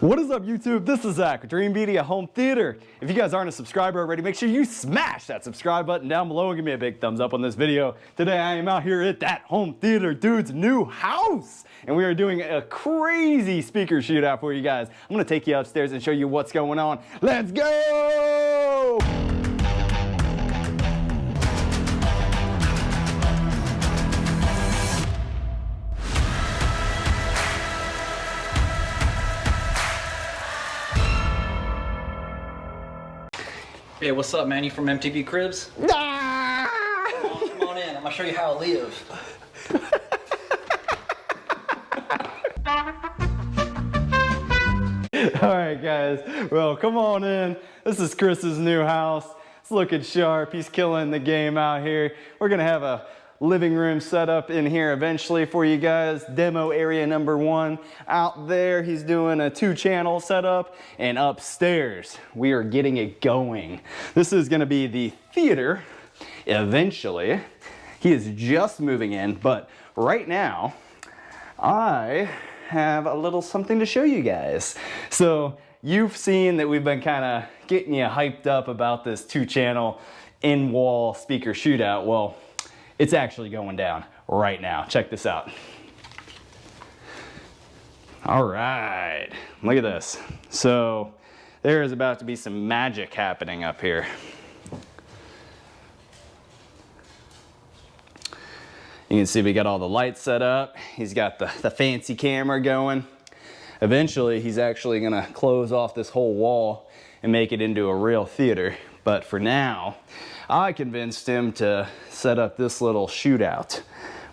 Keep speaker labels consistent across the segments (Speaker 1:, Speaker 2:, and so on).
Speaker 1: What is up, YouTube? This is Zach with Dreamedia Home Theater. If you guys aren't a subscriber already, make sure you smash that subscribe button down below and give me a big thumbs up on this video. Today I am out here at that home theater dude's new house, and we are doing a crazy speaker shootout for you guys. I'm gonna take you upstairs and show you what's going on. Let's go!
Speaker 2: Hey, what's up, man? You from MTV Cribs?
Speaker 1: Ah!
Speaker 2: Come on in. I'm gonna show you how I live.
Speaker 1: All right, guys. Well, come on in. This is Chris's new house. It's looking sharp. He's killing the game out here. We're gonna have a living room set up in here eventually for you guys. Demo area number 1. Out there, he's doing a 2-channel setup, and upstairs, we are getting it going. This is gonna be the theater eventually. He is just moving in, but right now, I have a little something to show you guys. So you've seen that we've been kind of getting you hyped up about this 2-channel in-wall speaker shootout. Well, it's actually going down right now. Check this out. All right, look at this. So there is about to be some magic happening up here. You can see we got all the lights set up. He's got the fancy camera going. Eventually, he's actually gonna close off this whole wall and make it into a real theater. But for now, I convinced him to set up this little shootout,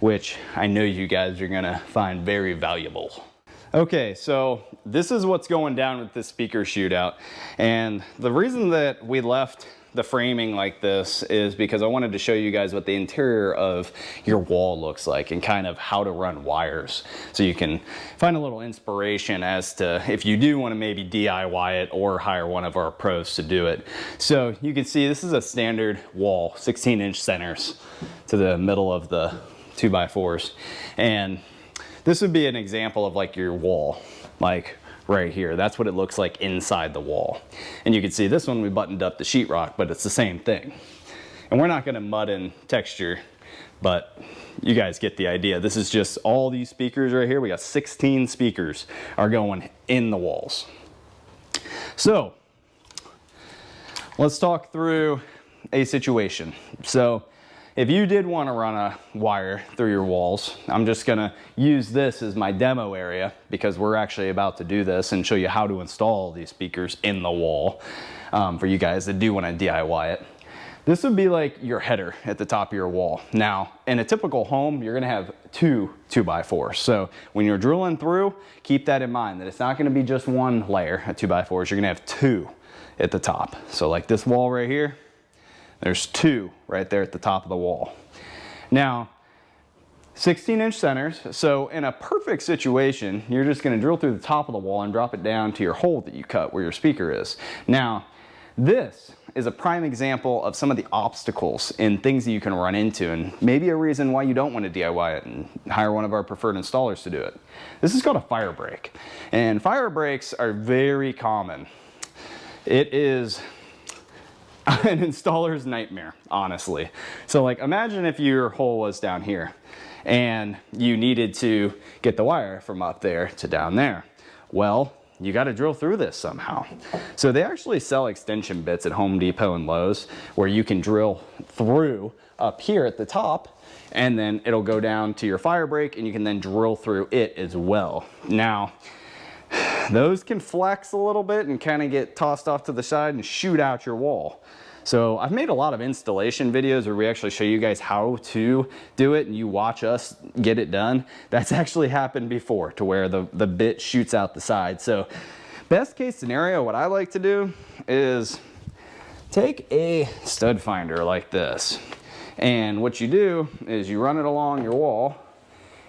Speaker 1: which I know you guys are gonna find very valuable. Okay, so this is what's going down with this speaker shootout. And the reason that we left the framing like this is because I wanted to show you guys what the interior of your wall looks like and kind of how to run wires, so you can find a little inspiration as to if you do want to maybe DIY it or hire one of our pros to do it. So you can see this is a standard wall, 16-inch centers to the middle of the 2x4s, and this would be an example of like your wall, like right here. That's what it looks like inside the wall. And you can see this one we buttoned up the sheetrock, but it's the same thing. And we're not gonna mud in texture, but you guys get the idea. This is just all these speakers right here. We got 16 speakers are going in the walls. So let's talk through a situation. So if you did want to run a wire through your walls, I'm just gonna use this as my demo area because we're actually about to do this and show you how to install these speakers in the wall for you guys that do want to DIY it. This would be like your header at the top of your wall. Now, in a typical home, you're gonna have 2 2x4s. So when you're drilling through, keep that in mind, that it's not gonna be just one layer of 2x4s, you're gonna have 2 at the top. So like this wall right here, there's 2 right there at the top of the wall. Now, 16-inch centers, so in a perfect situation, you're just gonna drill through the top of the wall and drop it down to your hole that you cut where your speaker is. Now, this is a prime example of some of the obstacles and things that you can run into, and maybe a reason why you don't want to DIY it and hire one of our preferred installers to do it. This is called a fire break, and fire breaks are very common. It is an installer's nightmare, honestly. So like, imagine if your hole was down here and you needed to get the wire from up there to down there. Well, you got to drill through this somehow. So they actually sell extension bits at Home Depot and Lowe's where you can drill through up here at the top, and then it'll go down to your fire break and you can then drill through it as well. Now, those can flex a little bit and kind of get tossed off to the side and shoot out your wall. So I've made a lot of installation videos where we actually show you guys how to do it and you watch us get it done. That's actually happened before, to where the bit shoots out the side. So best case scenario, what I like to do is take a stud finder like this. And what you do is you run it along your wall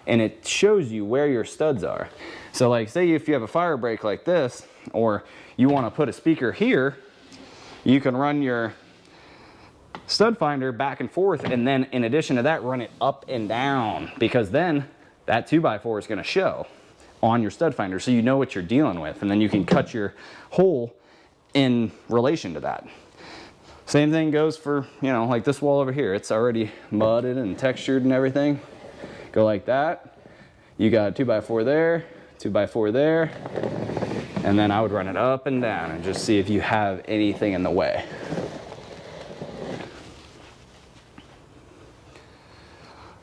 Speaker 1: and it shows you where your studs are. So like, say if you have a fire break like this, or you want to put a speaker here, you can run your stud finder back and forth, and then in addition to that, run it up and down, because then that 2x4 is going to show on your stud finder so you know what you're dealing with, and then you can cut your hole in relation to that. Same thing goes for, you know, like this wall over here. It's already mudded and textured and everything. Go like that. You got a 2x4 there, 2x4 there, and then I would run it up and down and just see if you have anything in the way.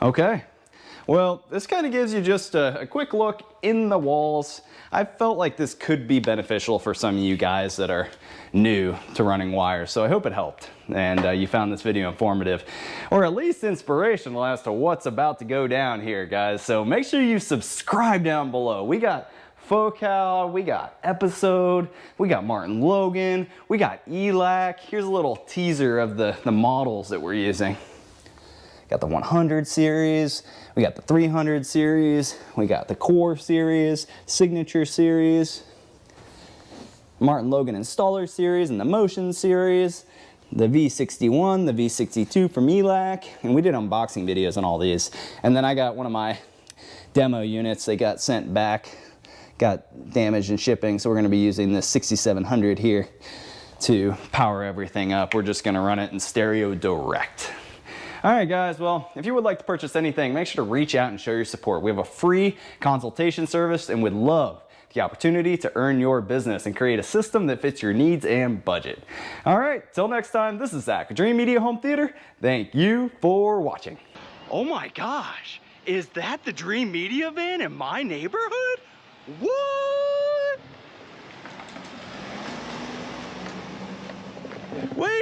Speaker 1: Okay, well, this kind of gives you just a quick look in the walls. I felt like this could be beneficial for some of you guys that are new to running wires, so I hope it helped and you found this video informative, or at least inspirational as to what's about to go down here, guys. So make sure you subscribe down below. We got Focal, we got Episode, we got Martin Logan, we got ELAC. Here's a little teaser of the models that we're using. Got the 100 series, we got the 300 series, we got the Core series, Signature series, Martin Logan Installer series, and the Motion series, the V61, the V62 from ELAC, and we did unboxing videos on all these. And then I got one of my demo units, they got sent back, got damaged in shipping, so we're gonna be using this 6700 here to power everything up. We're just gonna run it in stereo direct. All right, guys, well, if you would like to purchase anything, make sure to reach out and show your support. We have a free consultation service and would love the opportunity to earn your business and create a system that fits your needs and budget. All right, till next time, this is Zach with Dreamedia Home Theater. Thank you for watching. Oh my gosh, is that the Dreamedia van in my neighborhood? What? Wait.